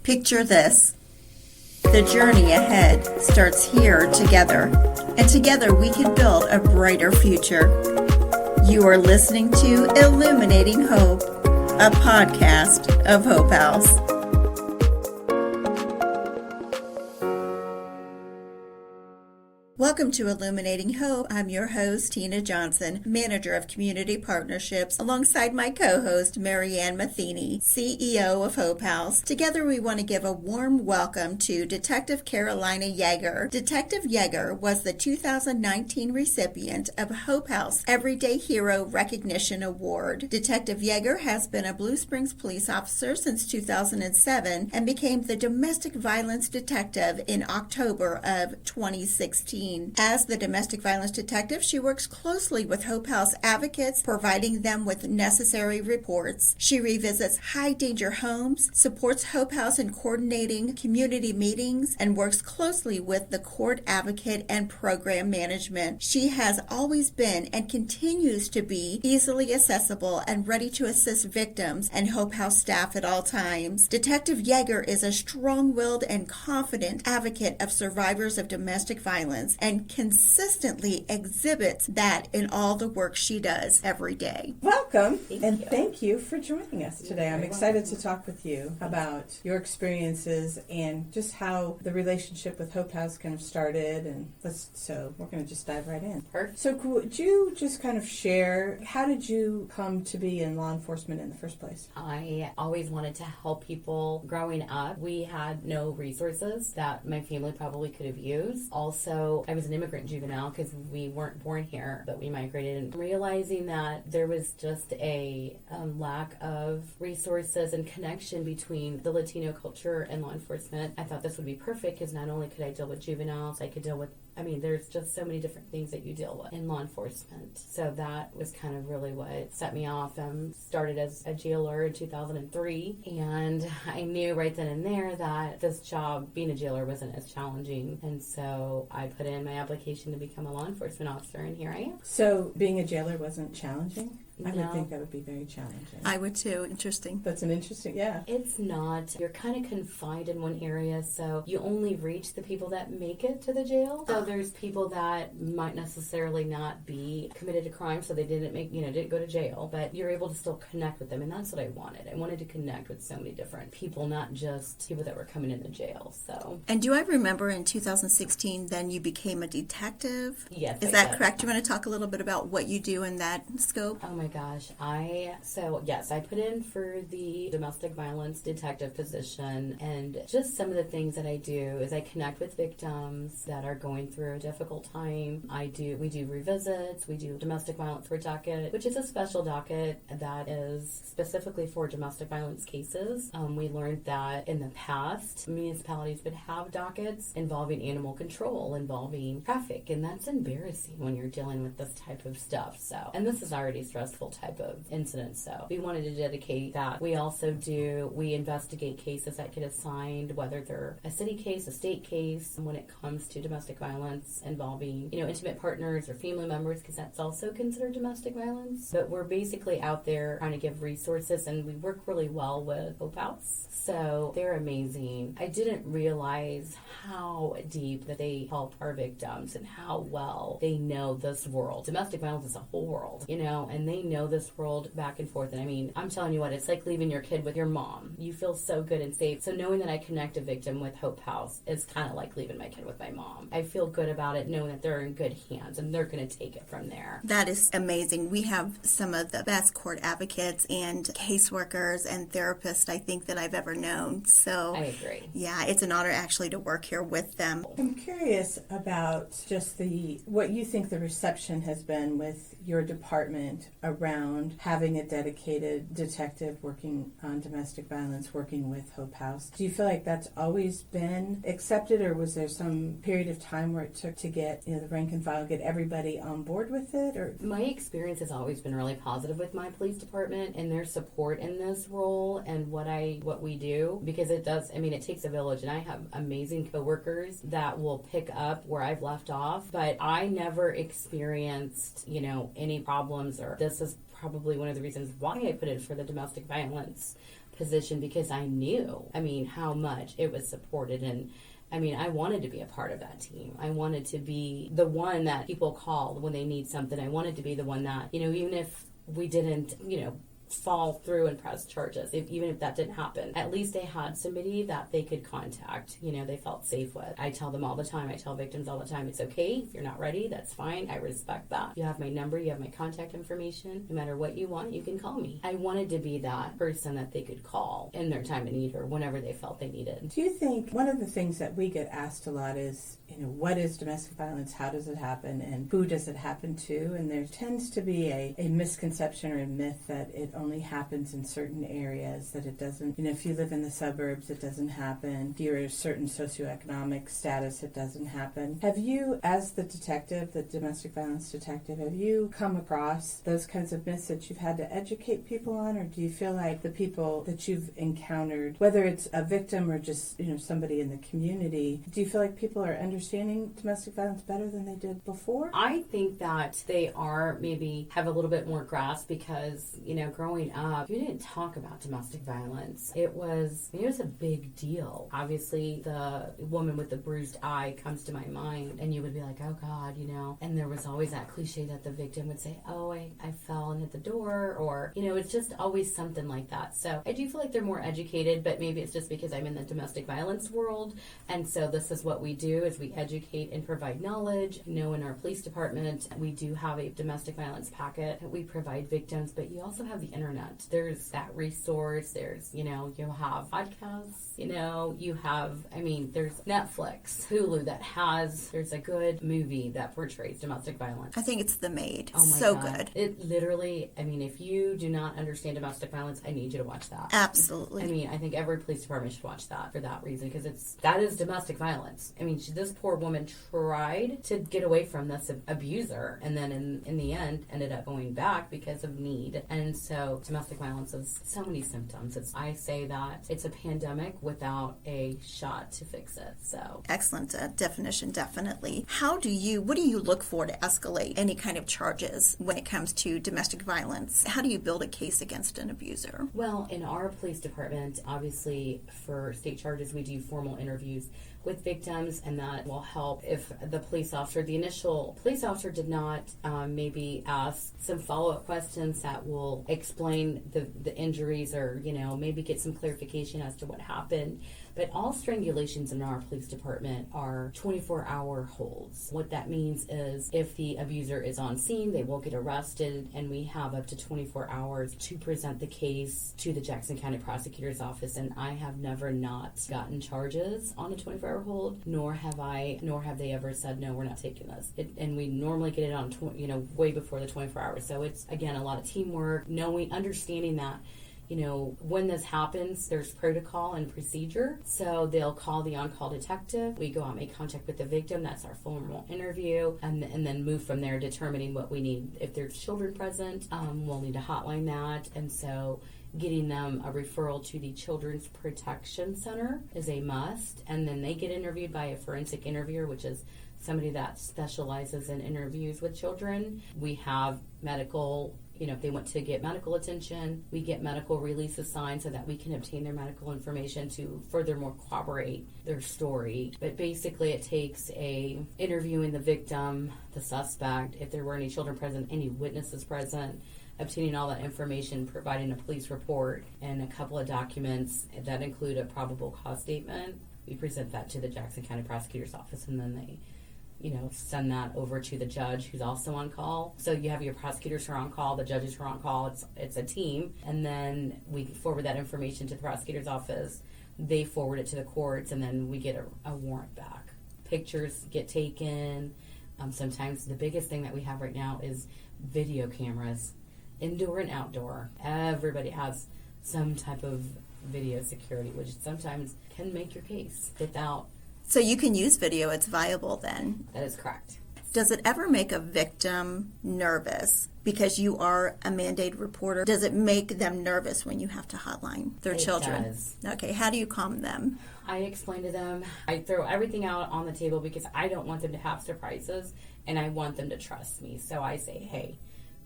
Picture this. The journey ahead starts here together, and together we can build a brighter future. You are listening to Illuminating Hope, a podcast of Hope House. Welcome to Illuminating Hope. I'm your host, Tina Johnson, Manager of Community Partnerships, alongside my co-host, Marianne Matheny, CEO of Hope House. Together, we want to give a warm welcome to Detective Carolina Yeager. Detective Yeager was the 2019 recipient of Hope House Everyday Hero Recognition Award. Detective Yeager has been a Blue Springs police officer since 2007 and became the domestic violence detective in October of 2016. As the domestic violence detective, she works closely with Hope House advocates, providing them with necessary reports. She revisits high-danger homes, supports Hope House in coordinating community meetings, and works closely with the court advocate and program management. She has always been and continues to be easily accessible and ready to assist victims and Hope House staff at all times. Detective Yeager is a strong-willed and confident advocate of survivors of domestic violence and consistently exhibits that in all the work she does every day. Welcome, thank you for joining us today. I'm excited to talk with you about your experiences and just how the relationship with Hope House kind of started. And so we're going to just dive right in. Perfect. So could you just kind of share, how did you come to be in law enforcement in the first place? I always wanted to help people. Growing up, we had no resources that my family probably could have used. Also, I was an immigrant juvenile because we weren't born here, but we migrated, and realizing that there was just a lack of resources and connection between the Latino culture and law enforcement. I thought this would be perfect because not only could I deal with juveniles, I could deal with there's just so many different things that you deal with in law enforcement. So that was kind of really what set me off. Started as a jailer in 2003, and I knew right then and there that this job, being a jailer, wasn't as challenging. And so I put in my application to become a law enforcement officer, and here I am. So being a jailer wasn't challenging? I No. would think that would be very challenging. I would too. Interesting. That's an interesting, yeah. It's not. You're kind of confined in one area, so you only reach the people that make it to the jail. So there's people that might necessarily not be committed to crime, so they didn't go to jail, but you're able to still connect with them, and that's what I wanted. I wanted to connect with so many different people, not just people that were coming into jail. So. And do I remember in 2016 then you became a detective? Yes. Is that correct? Do you want to talk a little bit about what you do in that scope? Oh my gosh. I put in for the domestic violence detective position, and just some of the things that I do is I connect with victims that are going through a difficult time. We do revisits, we do domestic violence for docket, which is a special docket that is specifically for domestic violence cases. We learned that in the past, municipalities would have dockets involving animal control, involving traffic, and that's embarrassing when you're dealing with this type of stuff. So, and this is already stressful type of incident, so we wanted to dedicate that. We investigate cases that get assigned, whether they're a city case, a state case, when it comes to domestic violence involving, intimate partners or family members, because that's also considered domestic violence. But we're basically out there trying to give resources, and we work really well with Hope House. So they're amazing. I didn't realize how deep that they help our victims and how well they know this world. Domestic violence is a whole world, and they know this world back and forth. And I'm telling you what, it's like leaving your kid with your mom. You feel so good and safe. So knowing that I connect a victim with Hope House is kind of like leaving my kid with my mom. I feel good about it, knowing that they're in good hands and they're going to take it from there. That is amazing. We have some of the best court advocates and caseworkers and therapists I think that I've ever known. So I agree. Yeah, it's an honor actually to work here with them. I'm curious about just what you think the reception has been with your department around having a dedicated detective working on domestic violence, working with Hope House. Do you feel like that's always been accepted, or was there some period of time where it took to get the rank and file, get everybody on board with it? Or my experience has always been really positive with my police department and their support in this role and what we do, because it takes a village, and I have amazing coworkers that will pick up where I've left off, but I never experienced any problems, or this is probably one of the reasons why I put in for the domestic violence position because I knew, how much it was supported. And I wanted to be a part of that team. I wanted to be the one that people call when they need something. I wanted to be the one that, even if we didn't, fall through and press charges, even if that didn't happen, at least they had somebody that they could contact, they felt safe with. I tell them all the time, I tell victims all the time, it's okay if you're not ready, that's fine, I respect that. You have my number, you have my contact information, no matter what you want, you can call me. I wanted to be that person that they could call in their time of need or whenever they felt they needed. Do you think one of the things that we get asked a lot is, what is domestic violence? How does it happen? And who does it happen to? And there tends to be a misconception or a myth that it only happens in certain areas, that it doesn't, if you live in the suburbs, it doesn't happen. If you're a certain socioeconomic status, it doesn't happen. Have you, as the detective, the domestic violence detective, have you come across those kinds of myths that you've had to educate people on? Or do you feel like the people that you've encountered, whether it's a victim or just, somebody in the community, do you feel like people are understanding domestic violence better than they did before? I think that they are, maybe have a little bit more grasp because, growing up, you didn't talk about domestic violence. It was a big deal. Obviously, the woman with the bruised eye comes to my mind, and you would be like, oh God, and there was always that cliche that the victim would say, oh, I fell and hit the door, or, it's just always something like that. So I do feel like they're more educated, but maybe it's just because I'm in the domestic violence world, and so this is what we do, is we educate and provide knowledge. In our police department, we do have a domestic violence packet that we provide victims, but you also have the internet. There's that resource. There's, you have podcasts, you have, there's Netflix, Hulu there's a good movie that portrays domestic violence. I think it's The Maid. Oh my so God. Good. It literally, if you do not understand domestic violence, I need you to watch that. Absolutely. I think every police department should watch that for that reason, because that is domestic violence. This poor woman tried to get away from this abuser, and then in the end ended up going back because of need. And so domestic violence is so many symptoms. I say that it's a pandemic without a shot to fix it. So excellent definition, definitely. What do you look for to escalate any kind of charges when it comes to domestic violence? How do you build a case against an abuser? Well, in our police department, obviously for state charges, we do formal interviews with victims, and that will help if the initial police officer did not maybe ask some follow-up questions that will explain the injuries, or maybe get some clarification as to what happened. But all strangulations in our police department are 24-hour holds. What that means is if the abuser is on scene, they will get arrested, and we have up to 24 hours to present the case to the Jackson County Prosecutor's Office. And I have never not gotten charges on a 24-hour hold, nor have they ever said, no, we're not taking this. And we normally get it on, way before the 24 hours. So it's, again, a lot of teamwork, understanding that when this happens, there's protocol and procedure. So they'll call the on-call detective. We go out and make contact with the victim. That's our formal interview. And then move from there, determining what we need. If there's children present, we'll need to hotline that. And so getting them a referral to the Children's Protection Center is a must. And then they get interviewed by a forensic interviewer, which is somebody that specializes in interviews with children. We have medical, if they want to get medical attention, we get medical releases signed so that we can obtain their medical information to furthermore corroborate their story. But basically it takes interviewing the victim, the suspect, if there were any children present, any witnesses present, obtaining all that information, providing a police report, and a couple of documents that include a probable cause statement. We present that to the Jackson County Prosecutor's Office, and then they send that over to the judge, who's also on call. So you have your prosecutors who are on call, the judges who are on call. It's a team. And then we forward that information to the prosecutor's office. They forward it to the courts, and then we get a warrant back. Pictures get taken. Sometimes the biggest thing that we have right now is video cameras, indoor and outdoor. Everybody has some type of video security, which sometimes can make your case without. So you can use video, it's viable then. That is correct. Does it ever make a victim nervous because you are a mandated reporter? Does it make them nervous when you have to hotline their children? It does. Okay, how do you calm them? I explain to them, I throw everything out on the table because I don't want them to have surprises, and I want them to trust me. So I say, hey,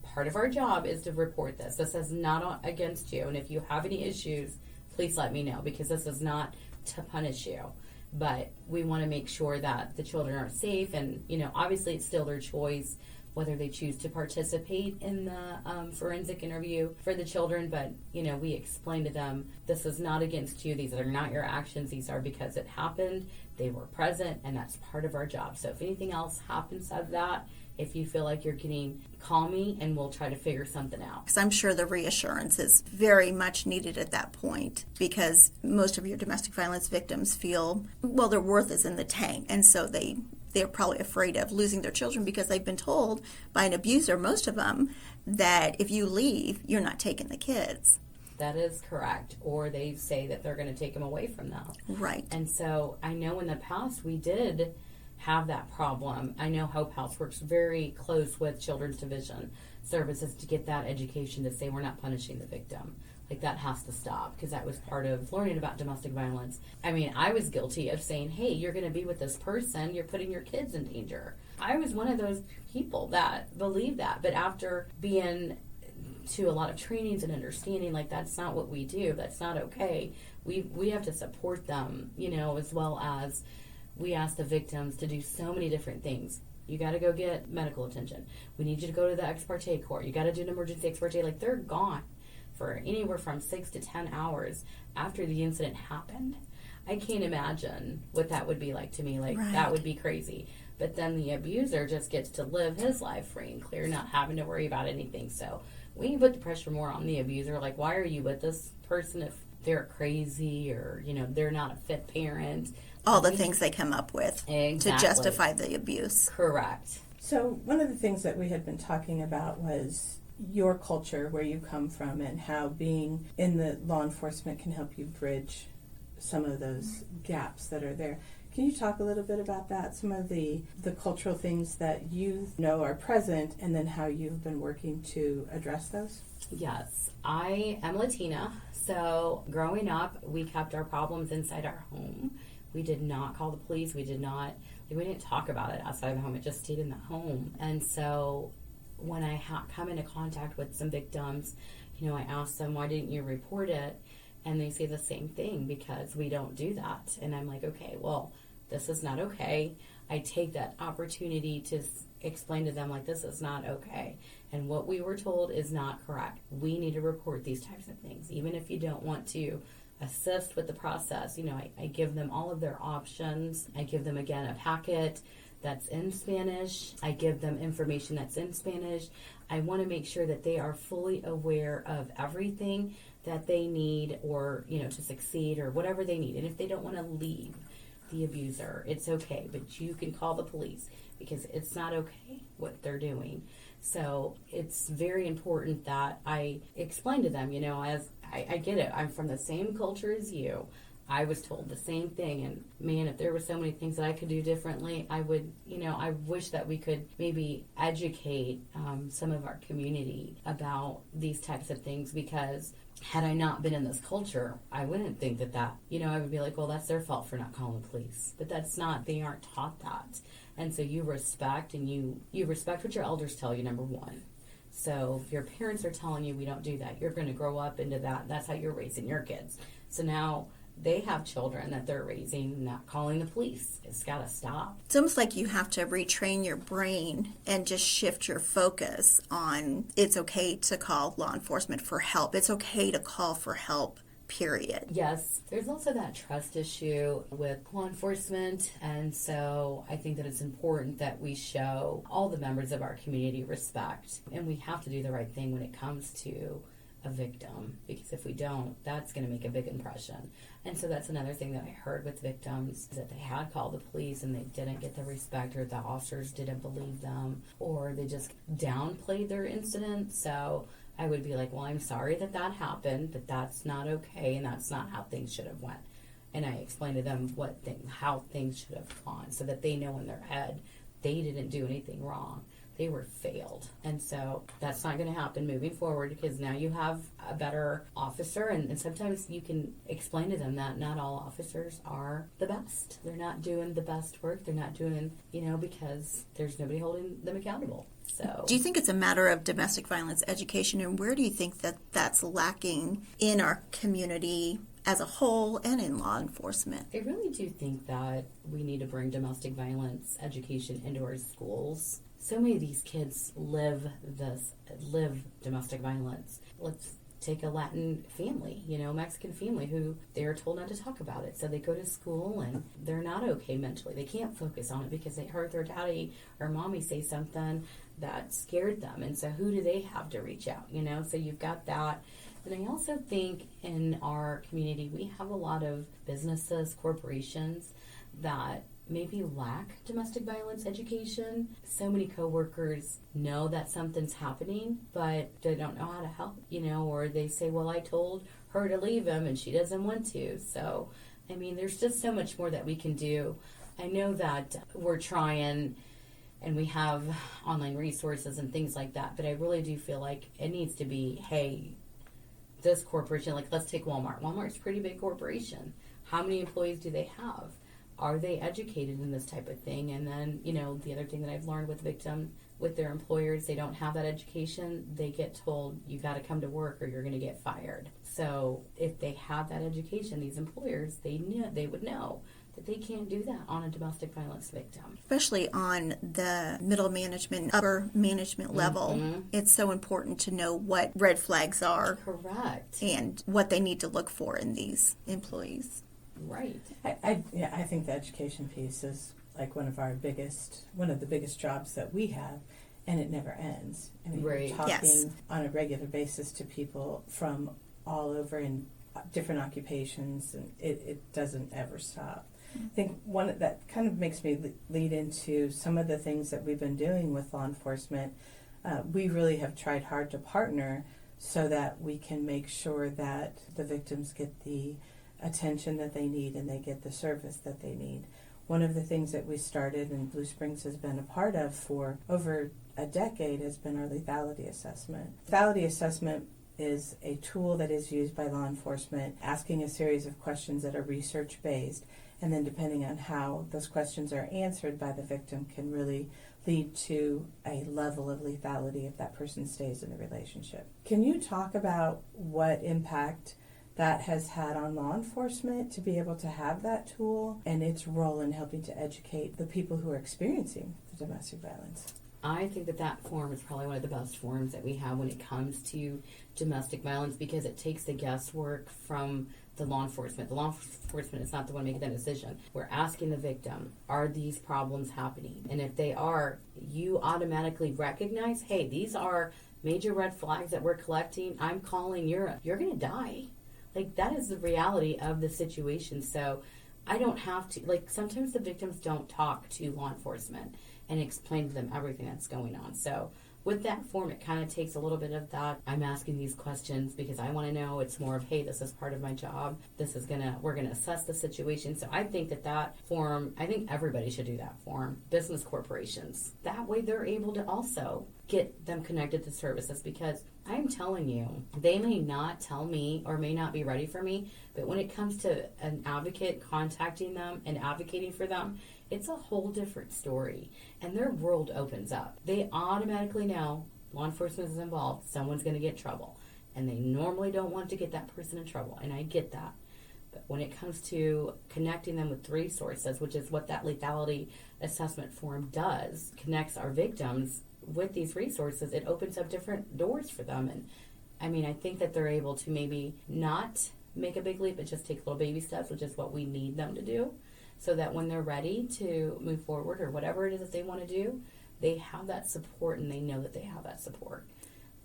part of our job is to report this. This is not against you, and if you have any issues, please let me know, because this is not to punish you. But we want to make sure that the children are safe, and, obviously it's still their choice whether they choose to participate in the forensic interview for the children. But, we explain to them, this is not against you. These are not your actions. These are because it happened. They were present, and that's part of our job. So if anything else happens of that, if you feel like you're getting, call me and we'll try to figure something out. Because I'm sure the reassurance is very much needed at that point, because most of your domestic violence victims feel, well, their worth is in the tank, and so they're probably afraid of losing their children because they've been told by an abuser, most of them, that if you leave, you're not taking the kids. That is correct. Or they say that they're going to take them away from them. Right. And so I know in the past we did have that problem. I know Hope House works very close with Children's Division Services to get that education to say we're not punishing the victim. Like, that has to stop, because that was part of learning about domestic violence. I mean, I was guilty of saying, hey, you're going to be with this person, you're putting your kids in danger. I was one of those people that believed that. But after being to a lot of trainings and understanding, like, that's not what we do, that's not okay. We have to support them, as well as we ask the victims to do so many different things. You got to go get medical attention. We need you to go to the ex parte court. You got to do an emergency ex parte. Like, they're gone for anywhere from 6 to 10 hours after the incident happened. I can't imagine what that would be like to me. Like, right. That would be crazy. But then the abuser just gets to live his life free and clear, not having to worry about anything. So we can put the pressure more on the abuser. Like, why are you with this person if they're crazy or, they're not a fit parent? All the things they come up with to justify the abuse. Correct. So one of the things that we had been talking about was your culture, where you come from, and how being in the law enforcement can help you bridge some of those gaps that are there. Can you talk a little bit about that, some of the cultural things that you know are present, and then how you've been working to address those? Yes, I am Latina, so growing up, we kept our problems inside our home. We did not call the police. We didn't talk about it outside of the home. It just stayed in the home. And so when I come into contact with some victims, I ask them, why didn't you report it? And they say the same thing, because we don't do that. And I'm like, okay, well, this is not okay. I take that opportunity to explain to them, like, this is not okay. And what we were told is not correct. We need to report these types of things. Even if you don't want to assist with the process, I give them all of their options. I give them, again, a packet that's in Spanish. I give them information that's in Spanish. I want to make sure that they are fully aware of everything that they need, or, to succeed, or whatever they need. And if they don't want to leave the abuser, it's okay, but you can call the police, because it's not okay what they're doing. So it's very important that I explain to them, as I get it. I'm from the same culture as you. I was told the same thing, and man, if there were so many things that I could do differently, I would, I wish that we could maybe educate some of our community about these types of things, because had I not been in this culture, I wouldn't think that, I would be like, well, that's their fault for not calling the police. But that's not, they aren't taught that. And so you respect, and you respect what your elders tell you, number one. So if your parents are telling you we don't do that, you're going to grow up into that. That's how you're raising your kids. So now they have children that they're raising, not calling the police. It's got to stop. It's almost like you have to retrain your brain and just shift your focus on, it's okay to call law enforcement for help. It's okay to call for help, period. Yes. There's also that trust issue with law enforcement. And so I think that it's important that we show all the members of our community respect. And we have to do the right thing when it comes to a victim, because if we don't, that's going to make a big impression. And so that's another thing that I heard with victims, that they had called the police and they didn't get the respect, or the officers didn't believe them, or they just downplayed their incident. So I would be like, well, I'm sorry that happened, but that's not okay, and that's not how things should have went. And I explained to them how things should have gone, so that they know in their head they didn't do anything wrong. They were failed. And so that's not going to happen moving forward, because now you have a better officer, and sometimes you can explain to them that not all officers are the best. They're not doing the best work. They're not doing, because there's nobody holding them accountable. So, do you think it's a matter of domestic violence education, and where do you think that that's lacking in our community as a whole and in law enforcement? I really do think that we need to bring domestic violence education into our schools. So many of these kids live domestic violence. Let's take a Latin family, Mexican family, who they're told not to talk about it. So they go to school and they're not okay mentally. They can't focus on it because they heard their daddy or mommy say something that scared them. And so who do they have to reach out, So you've got that. And I also think in our community, we have a lot of businesses, corporations that maybe lack domestic violence education. So many coworkers know that something's happening, but they don't know how to help, or they say, well, I told her to leave him and she doesn't want to. So, there's just so much more that we can do. I know that we're trying and we have online resources and things like that, but I really do feel like it needs to be, hey, this corporation, like let's take Walmart. Walmart's a pretty big corporation. How many employees do they have? Are they educated in this type of thing? And then, the other thing that I've learned with victims, with their employers, they don't have that education. They get told, you got to come to work or you're going to get fired. So if they have that education, these employers, they would know that they can't do that on a domestic violence victim. Especially on the middle management, upper management level. Mm-hmm. It's so important to know what red flags are. Correct. And what they need to look for in these employees. Right. I think the education piece is like one of the biggest jobs that we have, and it never ends. Right. We're talking on a regular basis to people from all over in different occupations, and it doesn't ever stop. I think one that kind of makes me lead into some of the things that we've been doing with law enforcement. We really have tried hard to partner so that we can make sure that the victims get the attention that they need and they get the service that they need. One of the things that we started and Blue Springs has been a part of for over a decade has been our lethality assessment. Lethality assessment is a tool that is used by law enforcement, asking a series of questions that are research-based, and then depending on how those questions are answered by the victim can really lead to a level of lethality if that person stays in the relationship. Can you talk about what impact that has had on law enforcement to be able to have that tool and its role in helping to educate the people who are experiencing the domestic violence? I think that form is probably one of the best forms that we have when it comes to domestic violence because it takes the guesswork from the law enforcement. The law enforcement is not the one making that decision. We're asking the victim, are these problems happening? And if they are, you automatically recognize, hey, these are major red flags that we're collecting. I'm calling you're going to die. Like, that is the reality of the situation. So I don't have to, like, sometimes the victims don't talk to law enforcement and explain to them everything that's going on. So with that form, it kind of takes a little bit of that. I'm asking these questions because I want to know. It's more of, hey, this is part of my job. We're going to assess the situation. So I think that form, I think everybody should do that form. Business corporations. That way they're able to also get them connected to services because I'm telling you, they may not tell me or may not be ready for me, but when it comes to an advocate contacting them and advocating for them, it's a whole different story. And their world opens up. They automatically know law enforcement is involved, someone's going to get in trouble. And they normally don't want to get that person in trouble, and I get that. But when it comes to connecting them with resources, which is what that lethality assessment form does, connects our victims with these resources, it opens up different doors for them. And I think that they're able to maybe not make a big leap, but just take little baby steps, which is what we need them to do, so that when they're ready to move forward or whatever it is that they want to do, they have that support and they know that they have that support.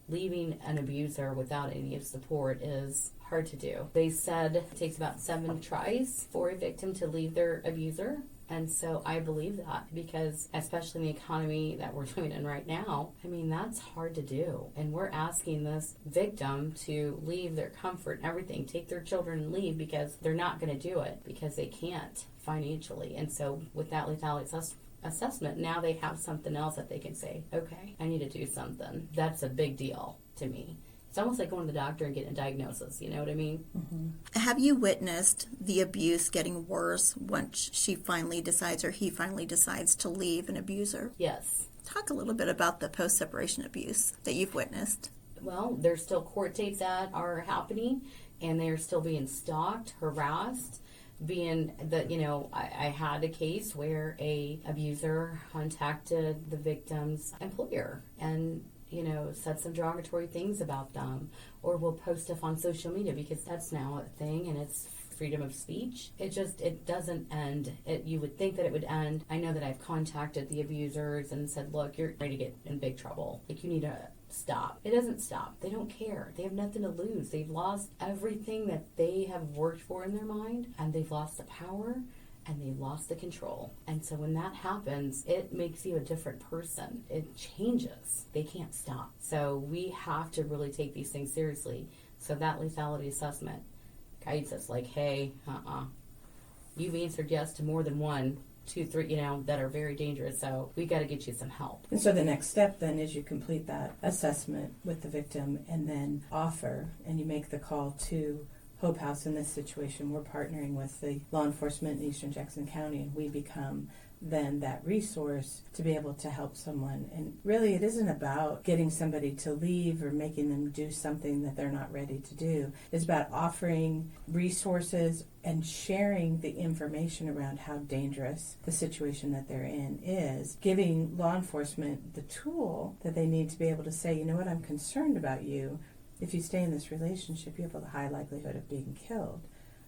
Leaving an abuser without any support is hard to do. They said it takes about 7 tries for a victim to leave their abuser. And so I believe that because, especially in the economy that we're living in right now, that's hard to do. And we're asking this victim to leave their comfort and everything, take their children and leave because they're not going to do it because they can't financially. And so with that lethality assessment, now they have something else that they can say, okay, I need to do something. That's a big deal to me. It's almost like going to the doctor and getting a diagnosis, you know what I mean? Mm-hmm. Have you witnessed the abuse getting worse once she finally decides or he finally decides to leave an abuser? Yes. Talk a little bit about the post-separation abuse that you've witnessed. Well, there's still court dates that are happening, and they are still being stalked, harassed, I had a case where a abuser contacted the victim's employer and said some derogatory things about them, or will post stuff on social media because that's now a thing and it's freedom of speech. It doesn't end. You would think that it would end. I know that I've contacted the abusers and said, look, you're ready to get in big trouble. Like, you need to stop. It doesn't stop. They don't care. They have nothing to lose. They've lost everything that they have worked for in their mind, and they've lost the power and they lost the control. And so when that happens, it makes you a different person. It changes. They can't stop. So we have to really take these things seriously. So that lethality assessment guides us like, hey, you've answered yes to more than 1, 2, 3, that are very dangerous. So we got to get you some help. And so the next step then is you complete that assessment with the victim and then offer, and you make the call to Hope House. In this situation, we're partnering with the law enforcement in Eastern Jackson County, and we become then that resource to be able to help someone. And really, it isn't about getting somebody to leave or making them do something that they're not ready to do. It's about offering resources and sharing the information around how dangerous the situation that they're in is, giving law enforcement the tool that they need to be able to say, you know what, I'm concerned about you. If you stay in this relationship, you have a high likelihood of being killed.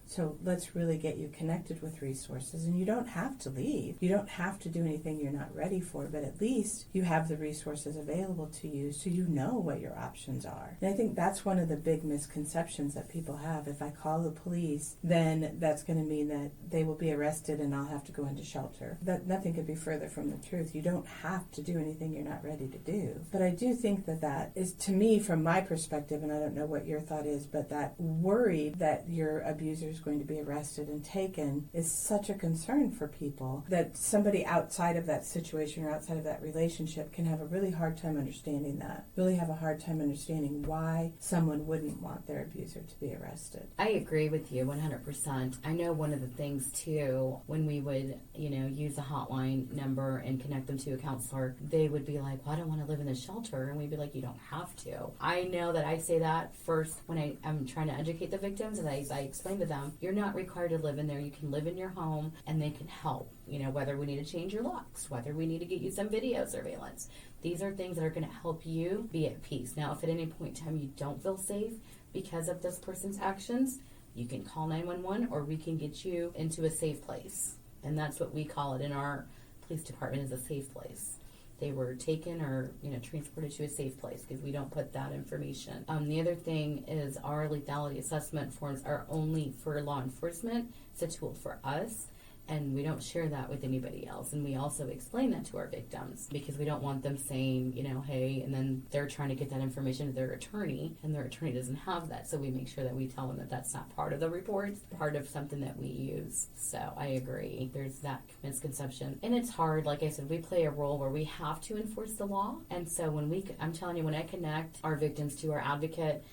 So let's really get you connected with resources. And you don't have to leave. You don't have to do anything you're not ready for, but at least you have the resources available to you so you know what your options are. And I think that's one of the big misconceptions that people have. If I call the police, then that's going to mean that they will be arrested and I'll have to go into shelter. That nothing could be further from the truth. You don't have to do anything you're not ready to do. But I do think that is, to me, from my perspective, and I don't know what your thought is, but that worry that your abuser is going to be arrested and taken is such a concern for people, that somebody outside of that situation or outside of that relationship can have a really hard time understanding that, really have a hard time understanding why someone wouldn't want their abuser to be arrested. I agree with you 100%. I know one of the things too, when we would, use a hotline number and connect them to a counselor, they would be like, well, I don't want to live in this shelter. And we'd be like, you don't have to. I know that I say that first when I'm trying to educate the victims, and I explain to them, you're not required to live in there. You can live in your home and they can help, whether we need to change your locks, whether we need to get you some video surveillance. These are things that are going to help you be at peace. Now, if at any point in time you don't feel safe because of this person's actions, you can call 911 or we can get you into a safe place. And that's what we call it in our police department, is a safe place. They were taken or transported to a safe place because we don't put that information. The other thing is our lethality assessment forms are only for law enforcement. It's a tool for us, and we don't share that with anybody else. And we also explain that to our victims because we don't want them saying, hey, and then they're trying to get that information to their attorney, and their attorney doesn't have that. So we make sure that we tell them that that's not part of the report, it's part of something that we use. So I agree. There's that misconception. And it's hard. Like I said, we play a role where we have to enforce the law. And so I'm telling you, when I connect our victims to our advocate,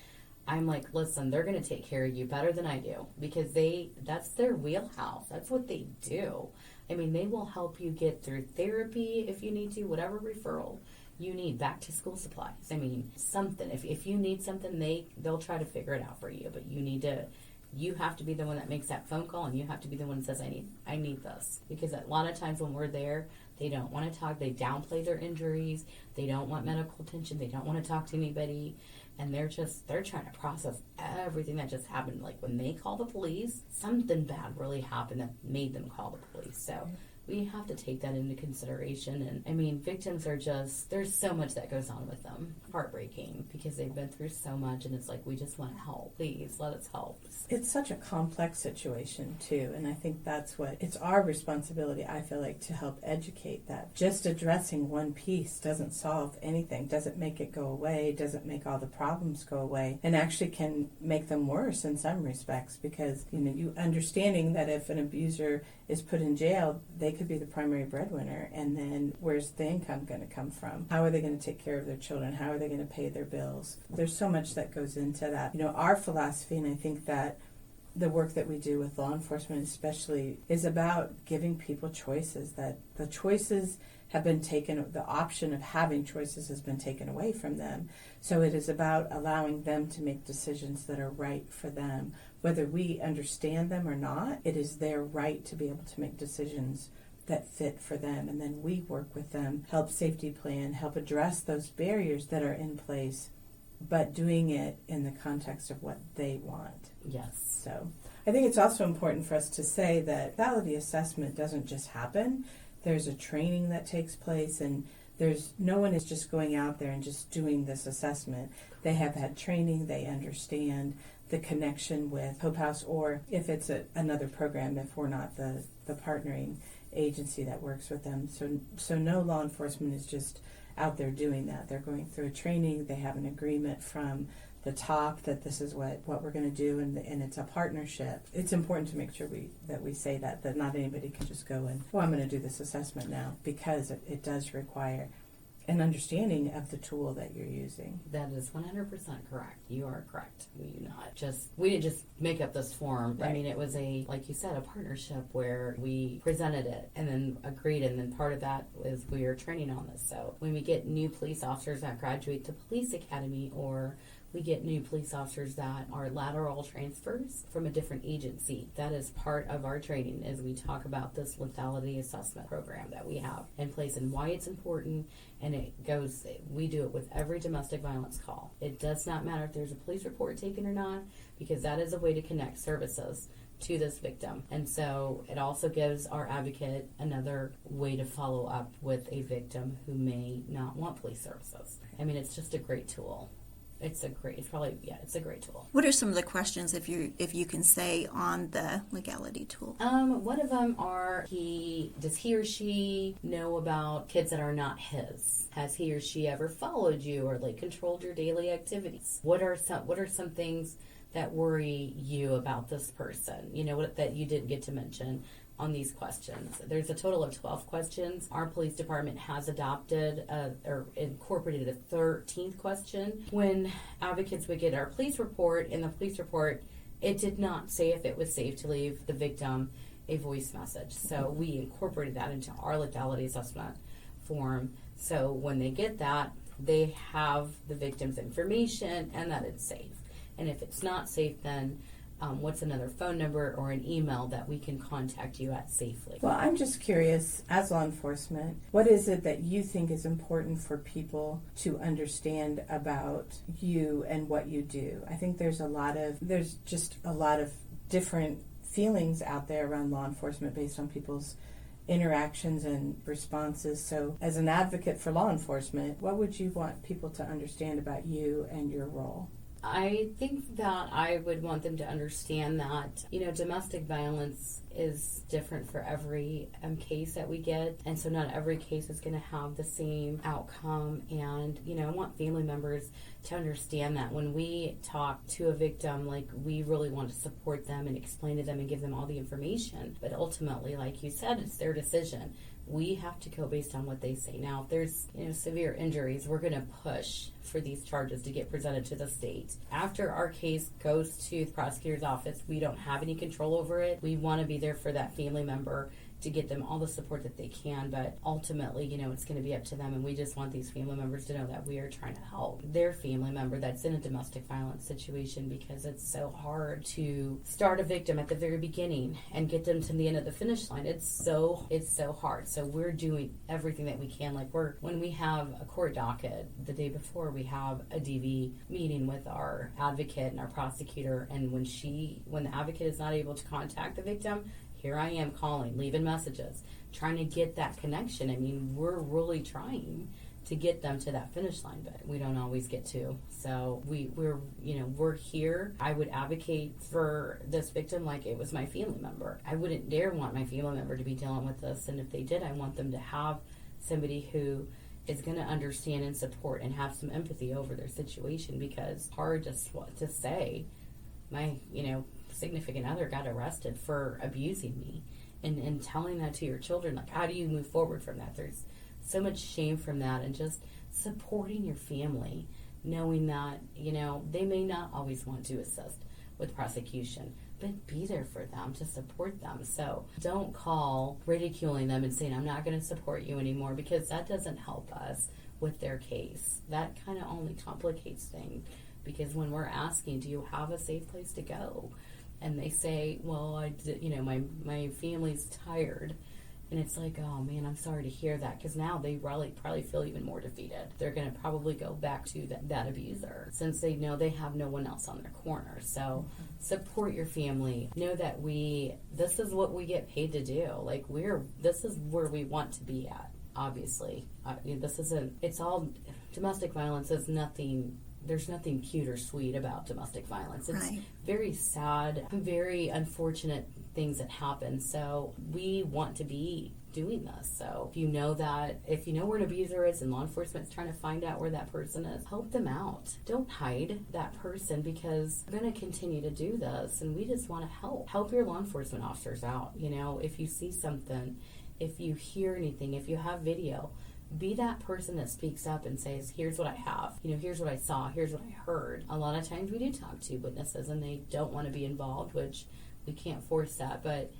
I'm like, listen, they're going to take care of you better than I do because that's their wheelhouse. That's what they do. I mean, they will help you get through therapy if you need to, whatever referral you need, back to school supplies. I mean, something. If you need something, they'll try to figure it out for you, but you have to be the one that makes that phone call, and you have to be the one that says, I need this. Because a lot of times when we're there, they don't want to talk. They downplay their injuries. They don't want medical attention. They don't want to talk to anybody. And they're trying to process everything that just happened. Like when they call the police, something bad really happened that made them call the police. So we have to take that into consideration. And I mean, victims are there's so much that goes on with them. Heartbreaking because they've been through so much, and it's like, we just want to help. Please let us help. It's such a complex situation too, and I think it's our responsibility, I feel like, to help educate that. Just addressing one piece doesn't solve anything, doesn't make it go away, doesn't make all the problems go away, and actually can make them worse in some respects because, you understanding that if an abuser is put in jail, they could be the primary breadwinner, and then where's the income going to come from? How are they going to take care of their children? How are they going to pay their bills? There's so much that goes into that. Our philosophy, and I think that the work that we do with law enforcement especially, is about giving people choices, that the choices have been taken, the option of having choices has been taken away from them. So it is about allowing them to make decisions that are right for them. Whether we understand them or not, it is their right to be able to make decisions that fit for them. And then we work with them, help safety plan, help address those barriers that are in place, but doing it in the context of what they want. Yes. So I think it's also important for us to say that lethality assessment doesn't just happen. There's a training that takes place, and no one is just going out there and just doing this assessment. They have had training, they understand the connection with Hope House, or if it's another program, if we're not the partnering agency that works with them. So no law enforcement is just out there doing that. They're going through a training, they have an agreement from the top that this is what we're going to do, and it's a partnership. It's important to make sure that we say that not anybody can just go and, I'm going to do this assessment now, because it does require an understanding of the tool that you're using. That is 100% correct. You are correct. We didn't just make up this form. Right. I mean, it was like you said, a partnership where we presented it and then agreed, and then part of that is we are training on this. So when we get new police officers that graduate to police academy, or we get new police officers that are lateral transfers from a different agency, that is part of our training, as we talk about this lethality assessment program that we have in place and why it's important. And we do it with every domestic violence call. It does not matter if there's a police report taken or not, because that is a way to connect services to this victim. And so it also gives our advocate another way to follow up with a victim who may not want police services. I mean, it's just a great tool. It's a great tool. What are some of the questions, if you can say, on the legality tool? One of them does he or she know about kids that are not his? Has he or she ever followed you or controlled your daily activities? What are some things that worry you about this person? That you didn't get to mention on these questions. There's a total of 12 questions. Our police department has adopted or incorporated a 13th question. When advocates would get our police report, in the police report, it did not say if it was safe to leave the victim a voice message. So we incorporated that into our lethality assessment form. So when they get that, they have the victim's information and that it's safe. And if it's not safe, then what's another phone number or an email that we can contact you at safely? Well, I'm just curious, as law enforcement, what is it that you think is important for people to understand about you and what you do? I think there's just a lot of different feelings out there around law enforcement based on people's interactions and responses. So as an advocate for law enforcement, what would you want people to understand about you and your role? I think that I would want them to understand that, domestic violence is different for every case that we get. And so not every case is going to have the same outcome. And, I want family members to understand that when we talk to a victim, we really want to support them and explain to them and give them all the information. But ultimately, like you said, it's their decision. We have to go based on what they say. Now, if there's severe injuries, we're going to push for these charges to get presented to the state. After our case goes to the prosecutor's office, we don't have any control over it. We want to be there for that family member to get them all the support that they can, but ultimately, it's going to be up to them, and we just want these family members to know that we are trying to help their family member that's in a domestic violence situation, because it's so hard to start a victim at the very beginning and get them to the end of the finish line. It's so hard. So we're doing everything that we can. When we have a court docket, the day before we have a DV meeting with our advocate and our prosecutor, and when the advocate is not able to contact the victim, here I am calling, leaving messages, trying to get that connection. I mean, we're really trying to get them to that finish line, but we don't always get to. So we're here. I would advocate for this victim like it was my family member. I wouldn't dare want my family member to be dealing with this, and if they did, I want them to have somebody who is going to understand and support and have some empathy over their situation, because it's hard to say my significant other got arrested for abusing me, and telling that to your children, how do you move forward from that? There's so much shame from that, and just supporting your family, knowing that they may not always want to assist with prosecution, but be there for them, to support them. So don't call ridiculing them and saying, I'm not going to support you anymore, because that doesn't help us with their case. That kind of only complicates things, because when we're asking, do you have a safe place to go? And they say, well, my family's tired. And it's like, oh man, I'm sorry to hear that, because now they probably feel even more defeated. They're going to probably go back to that abuser, since they know they have no one else on their corner. So support your family. Know that this is what we get paid to do. Like, this is where we want to be at, obviously. Domestic violence is nothing. There's nothing cute or sweet about domestic violence. It's very sad, very unfortunate things that happen. So we want to be doing this. So if you know where an abuser is and law enforcement's trying to find out where that person is, help them out. Don't hide that person, because we're going to continue to do this, and we just want to help your law enforcement officers out. If you see something, if you hear anything, if you have video, be that person that speaks up and says, here's what I have, here's what I saw, here's what I heard. A lot of times we do talk to witnesses and they don't want to be involved, which we can't force that, but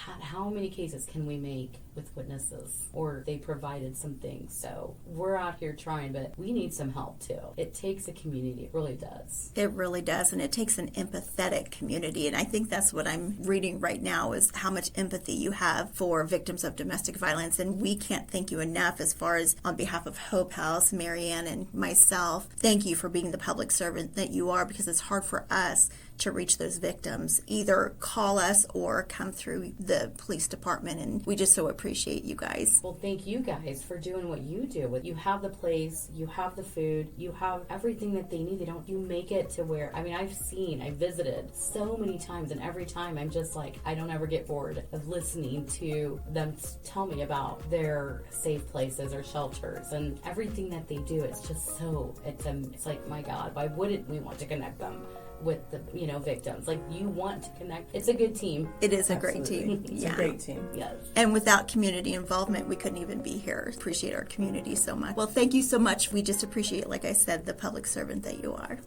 God, how many cases can we make with witnesses, or they provided some things? So we're out here trying, but we need some help too. It takes a community. It really does. It really does, and it takes an empathetic community. And I think that's what I'm reading right now, is how much empathy you have for victims of domestic violence. And we can't thank you enough, as far as on behalf of Hope House, Marianne, and myself. Thank you for being the public servant that you are, because it's hard for us to reach those victims. Either call us or come through the police department, and we just so appreciate you guys. Well, thank you guys for doing what you do. You have the place, you have the food, you have everything that they need. You make it to where, I visited so many times, and every time I'm just like, I don't ever get bored of listening to them tell me about their safe places or shelters and everything that they do. It's just it's like, my God, why wouldn't we want to connect them with the victims? Like, you want to connect. It's a good team. It is a great team. It's a great team. Yes. And without community involvement, we couldn't even be here. Appreciate our community so much. Well, thank you so much. We just appreciate, like I said, the public servant that you are.